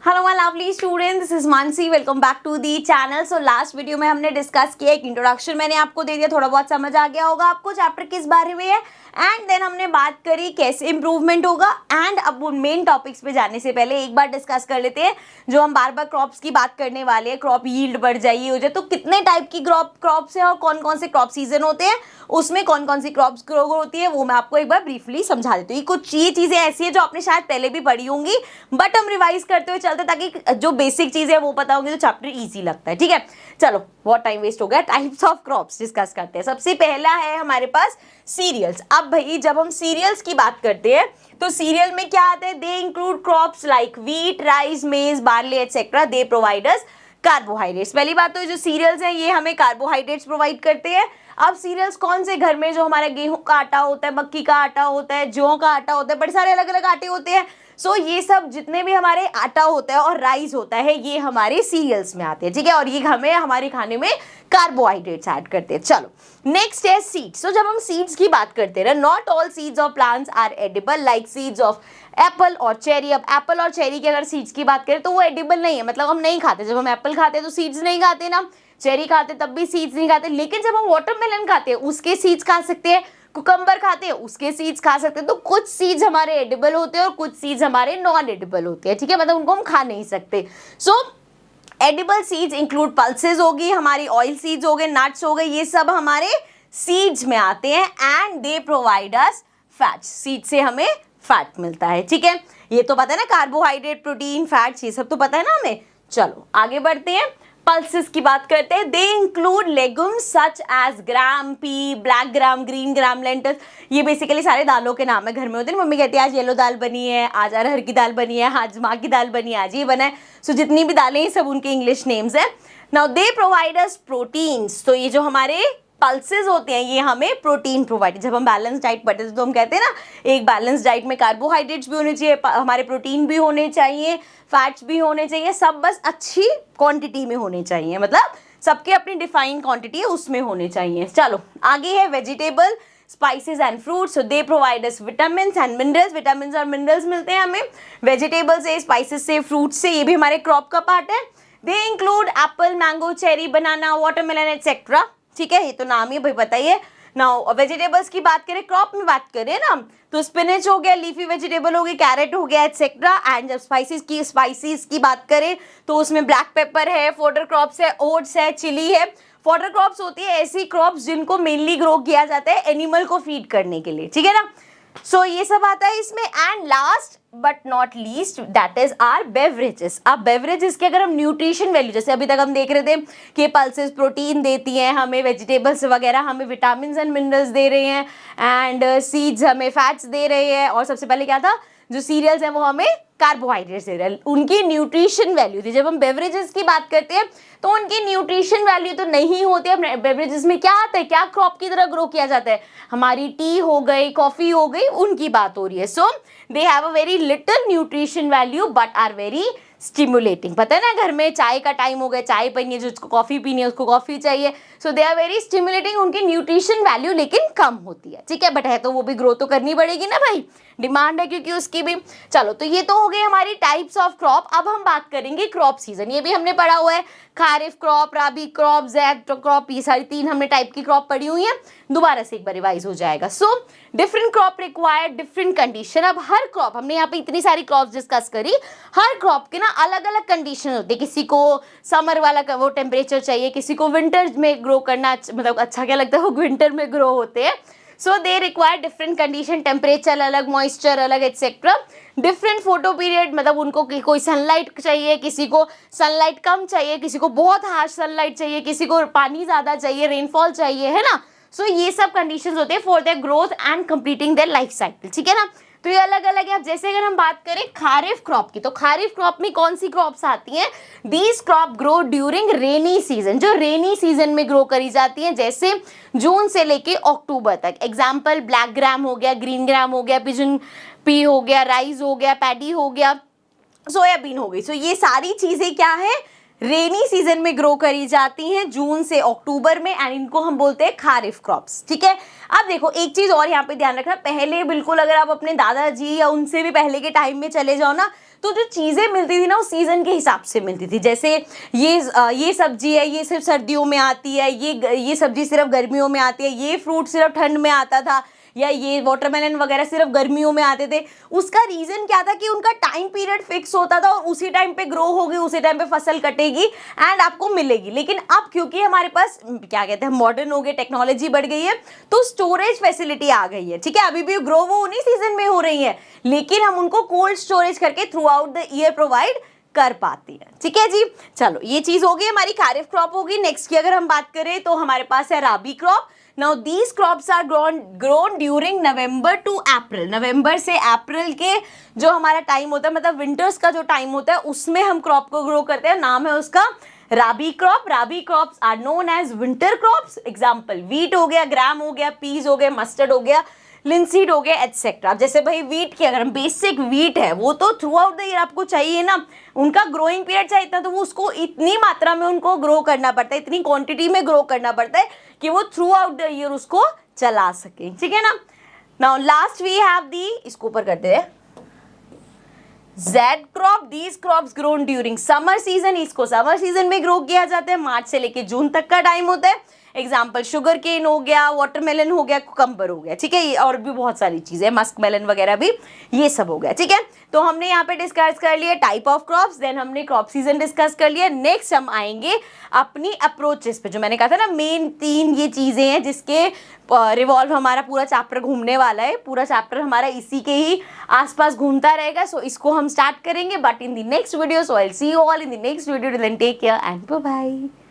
Hello my lovely student, this is Mansi. Welcome back to the channel. So last video में हमने discuss किया, एक introduction मैंने आपको दे दिया, थोड़ा बहुत समझ आ गया होगा आपको चैप्टर किस बारे में है। एंड देन हमने बात करी कैसे इंप्रूवमेंट होगा। एंड अब मेन टॉपिक्स पे जाने से पहले एक बार डिस्कस कर लेते हैं, जो हम बार बार क्रॉप्स की बात करने वाले हैं। क्रॉप यील्ड बढ़ जाए, ये हो जाए, तो कितने टाइप की क्रॉप्स है और कौन कौन से क्रॉप सीजन होते हैं, उसमें कौन कौन सी क्रॉप्स ग्रो होती है, वो मैं आपको एक बार ब्रीफली समझा देती हूँ। कुछ ये चीजें ऐसी है जो आपने शायद पहले भी पढ़ी होंगी, बट हम रिवाइज करते हुए चलते ताकि जो बेसिक चीज है वो पता होगी, तो चैप्टर इजी लगता है। ठीक है, चलो बहुत टाइम वेस्ट हो गया। टाइप्स ऑफ क्रॉप्स डिस्कस करते हैं। सबसे पहला है हमारे पास सीरियल्स। अब भाई जब हम सीरियल्स की बात करते हैं तो सीरियल में क्या आता है? They include crops like wheat, rice, maize, barley etcetera. They provide us carbohydrates. पहली बात तो जो सीरियल्स हैं ये हमें कार्बोहाइड्रेट्स प्रोवाइड करते हैं। अब सीरियल्स कौन से? घर में जो हमारा गेहूं का आटा होता है, मक्की का आटा होता है, जौ का आटा होता है, बड़े सारे अलग अलग आटे होते हैं। सो ये सब जितने भी हमारे आटा होता है और राइस होता है, ये हमारे सीरियल्स में आते हैं। ठीक है, और ये हमें हमारे खाने में कार्बोहाइड्रेट्स ऐड करते हैं। चलो नेक्स्ट है सीड्स। तो जब हम सीड्स की बात करते हैं, not all seeds of plants are edible like seeds of apple और चेरी। अब एप्पल और चेरी की अगर सीड्स की बात करें तो वो एडिबल नहीं है, मतलब हम नहीं खाते। जब हम एप्पल खाते हैं तो सीड्स नहीं खाते ना, चेरी खाते तब भी सीड्स नहीं खाते। लेकिन जब हम वाटरमेलन खाते हैं उसके सीड्स खा सकते हैं, कुकम्बर खाते हैं उसके सीड्स खा सकते हैं। तो कुछ सीड्स हमारे एडिबल होते हैं और कुछ सीड्स हमारे नॉन एडिबल होते हैं। ठीक है, मतलब उनको हम खा नहीं सकते। सो एडिबल सीड्स इंक्लूड पल्सेस होगी, हमारी ऑयल सीड्स हो गए, नट्स हो गए, ये सब हमारे सीड्स में आते हैं। And they provide us fats. Seed से हमें फैट मिलता है। ठीक है, ये तो पता है ना, कार्बोहाइड्रेट, प्रोटीन, फैट्स, ये सब तो पता है ना हमें। चलो आगे बढ़ते हैं, पल्सेस की बात करते हैं। They include legumes such as gram, pea, black gram, green gram, lentils. ये बेसिकली सारे दालों के नाम है, घर में होते हैं। मम्मी कहती है आज येलो दाल बनी है, आज अरहर की दाल बनी है, आज माँ की दाल बनी है, आज ये बना है। सो जितनी भी दालें हैं सब उनके इंग्लिश नेम्स है। Now they provide us proteins. तो ये जो हमारे पल्सेस होते हैं ये हमें प्रोटीन प्रोवाइड। जब हम बैलेंस डाइट पढ़ते थे तो हम कहते हैं ना, एक बैलेंस डाइट में कार्बोहाइड्रेट्स भी होने चाहिए, हमारे प्रोटीन भी होने चाहिए, फैट्स भी होने चाहिए, सब बस अच्छी क्वांटिटी में होने चाहिए, मतलब सबके अपनी डिफाइंड क्वांटिटी है उसमें होने चाहिए। चलो आगे है vegetable, spices and fruits. So they provide us vitamins and minerals. Vitamins और मिनरल्स मिलते हैं हमें वेजिटेबल से, स्पाइसेस से, फ्रूट्स से। ये भी हमारे क्रॉप का पार्ट है। They include Apple, mango, cherry, banana, watermelon etcetera. ठीक है, ये तो नाम ही भाई बताइए। नाउ वेजिटेबल्स की बात करें, क्रॉप में बात करें ना, तो स्पिनच हो गया, लीफी वेजिटेबल हो गई, कैरेट हो गया एटसेट्रा। एंड जब स्पाइसेस की बात करें तो उसमें ब्लैक पेपर है, फोडर क्रॉप्स है, ओट्स है, चिली है। फोडर क्रॉप्स होती है ऐसी क्रॉप्स जिनको मेनली ग्रो किया जाता है एनिमल को फीड करने के लिए। ठीक है ना, सो ये सब आता है इसमें। And last but not least that is are beverages. अब बेवरेजेस की अगर हम न्यूट्रिशन वैल्यू, जैसे अभी तक हम देख रहे थे कि पल्सेस प्रोटीन देती हैं हमें, वेजिटेबल्स वगैरह हमें विटामिन एंड मिनरल्स दे रहे हैं, एंड सीड्स हमें फैट्स दे रहे हैं, और सबसे पहले क्या था, जो सीरियल्स हैं वो हमें कार्बोहाइड्रेट्स दे रहे हैं। उनकी न्यूट्रिशन वैल्यू थी। जब हम बेवरेजेस की बात करते हैं तो उनकी न्यूट्रिशन वैल्यू तो नहीं होती है। बेवरेजेस में क्या आता है, क्या क्रॉप की तरह ग्रो किया जाता है, हमारी टी हो गई, कॉफी हो गई, उनकी बात हो रही है। So they have a very little nutrition value but are very stimulating. पता है ना, घर में चाय का टाइम हो गया, चाय पीनी है, जिसको कॉफी पीनी है उसको कॉफी चाहिए। सो दे आर वेरी स्टिमुलेटिंग। उनकी न्यूट्रिशन वैल्यू लेकिन कम होती है। ठीक है, बट है तो वो भी ग्रो तो करनी पड़ेगी ना भाई, डिमांड है क्योंकि उसकी भी। चलो तो ये तो हो गई हमारी टाइप्स ऑफ क्रॉप। अब हम बात करेंगे क्रॉप सीजन। ये भी हमने पढ़ा हुआ है, खारिफ क्रॉप, राबी क्रॉप, जैद क्रॉप, ये सारी तीन हमने टाइप की क्रॉप पढ़ी हुई है। दोबारा से एक बार रिवाइज हो जाएगा। So different crop required different condition. अब हर क्रॉप, हमने यहाँ पे इतनी सारी क्रॉप डिस्कस करी, हर क्रॉप के ना अलग अलग कंडीशन होते हैं। किसी को समर वाला वो टेम्परेचर चाहिए, किसी को विंटर में ग्रो करना मतलब अच्छा क्या लगता है, वो विंटर में ग्रो होते हैं। So they require different condition, temperature अलग, मॉइस्चर अलग एटसेट्रा। डिफरेंट फोटो पीरियड, मतलब उनको कोई सनलाइट चाहिए, किसी को सनलाइट कम चाहिए, किसी को बहुत हार्श सनलाइट चाहिए, किसी को पानी ज़्यादा चाहिए, रेनफॉल चाहिए, है ना। सो ये सब कंडीशंस होते हैं for their growth and completing their life cycle. ठीक है ना, तो ये अलग अलग है। अब जैसे अगर हम बात करें खारिफ क्रॉप की, तो खारिफ क्रॉप में कौन सी क्रॉप्स आती हैं? These crop grow during rainy season. जो रेनी सीजन में ग्रो करी जाती हैं, जैसे जून से लेके अक्टूबर तक। एग्जाम्पल ब्लैक ग्राम हो गया, ग्रीन ग्राम हो गया, पिजन पी हो गया, राइस हो गया, पैडी हो गया, सोयाबीन हो गई। सो ये सारी चीजें क्या है, रेनी सीजन में ग्रो करी जाती हैं, जून से अक्टूबर में, एंड इनको हम बोलते हैं खारिफ क्रॉप्स। ठीक है, अब देखो एक चीज और यहाँ पे ध्यान रखना, पहले बिल्कुल अगर आप अपने दादाजी या उनसे भी पहले के टाइम में चले जाओ ना, तो जो चीज़ें मिलती थी ना, उस सीज़न के हिसाब से मिलती थी। जैसे ये सब्जी है, ये सिर्फ सर्दियों में आती है, ये सब्जी सिर्फ गर्मियों में आती है, ये फ्रूट सिर्फ ठंड में आता था, या ये वाटरमेलन वगैरह सिर्फ गर्मियों में आते थे। उसका रीज़न क्या था कि उनका टाइम पीरियड फिक्स होता था और उसी टाइम पे ग्रो होगी, उसी टाइम पे फसल कटेगी एंड आपको मिलेगी। लेकिन अब क्योंकि हमारे पास क्या कहते हैं, मॉडर्न हो गए, टेक्नोलॉजी बढ़ गई है, तो स्टोरेज फैसिलिटी आ गई है। ठीक है, अभी भी ग्रो वो उन्हीं सीजन में हो रही है, लेकिन हम उनको कोल्ड स्टोरेज करके through out the year provide कर पाती है। ठीक है जी, चलो ये चीज होगी, हमारी खारिफ क्रॉप होगी। नेक्स्ट की अगर हम बात करें तो हमारे पास है rabi crop. Now these crops are grown during November to April. नवंबर से अप्रैल के जो हमारा टाइम होता है, मतलब विंटर्स का जो टाइम होता है, उसमें हम क्रॉप को ग्रो करते हैं। नाम है उसका rabi crop. Rabi crops are known as winter crops. Example wheat हो गया, ग्राम हो गया, पीज हो गया, मस्टर्ड हो गया, लिंसीड हो गया, एटसेट्रा। जैसे भाई वीट की अगर हम बेसिक वीट है, वो तो थ्रू आउट द ईयर आपको चाहिए ना, उनका ग्रोइंग पीरियड चाहिए इतना, तो वो उसको इतनी मात्रा में उनको ग्रो करना पड़ता है, इतनी क्वांटिटी में ग्रो करना पड़ता है कि वो थ्रू आउट द ईयर उसको चला सके। ठीक है ना। Now last we have the, इसको ऊपर करते हैं, zaid crop. These crops grown during summer season. इसको समर सीजन में ग्रो किया जाता है, मार्च से लेके जून तक का टाइम होता है। एग्जाम्पल शुगर केन हो गया, वाटरमेलन हो गया, कुकम्बर हो गया। ठीक है, और भी बहुत सारी चीजें, मस्क मेलन वगैरह भी, ये सब हो गया। ठीक है, तो हमने यहाँ पे डिस्कस कर लिया टाइप ऑफ क्रॉप्स, देन हमने क्रॉप सीजन डिस्कस कर लिया। नेक्स्ट हम आएंगे अपनी अप्रोचेस पे, जो मैंने कहा था ना मेन 3 ये चीजें हैं जिसके रिवॉल्व हमारा पूरा चैप्टर घूमने वाला है। पूरा चैप्टर हमारा इसी के ही आसपास घूमता रहेगा। सो इसको हम स्टार्ट करेंगे but in the next video. So I will see you all in the next video. Till then take care and bye bye.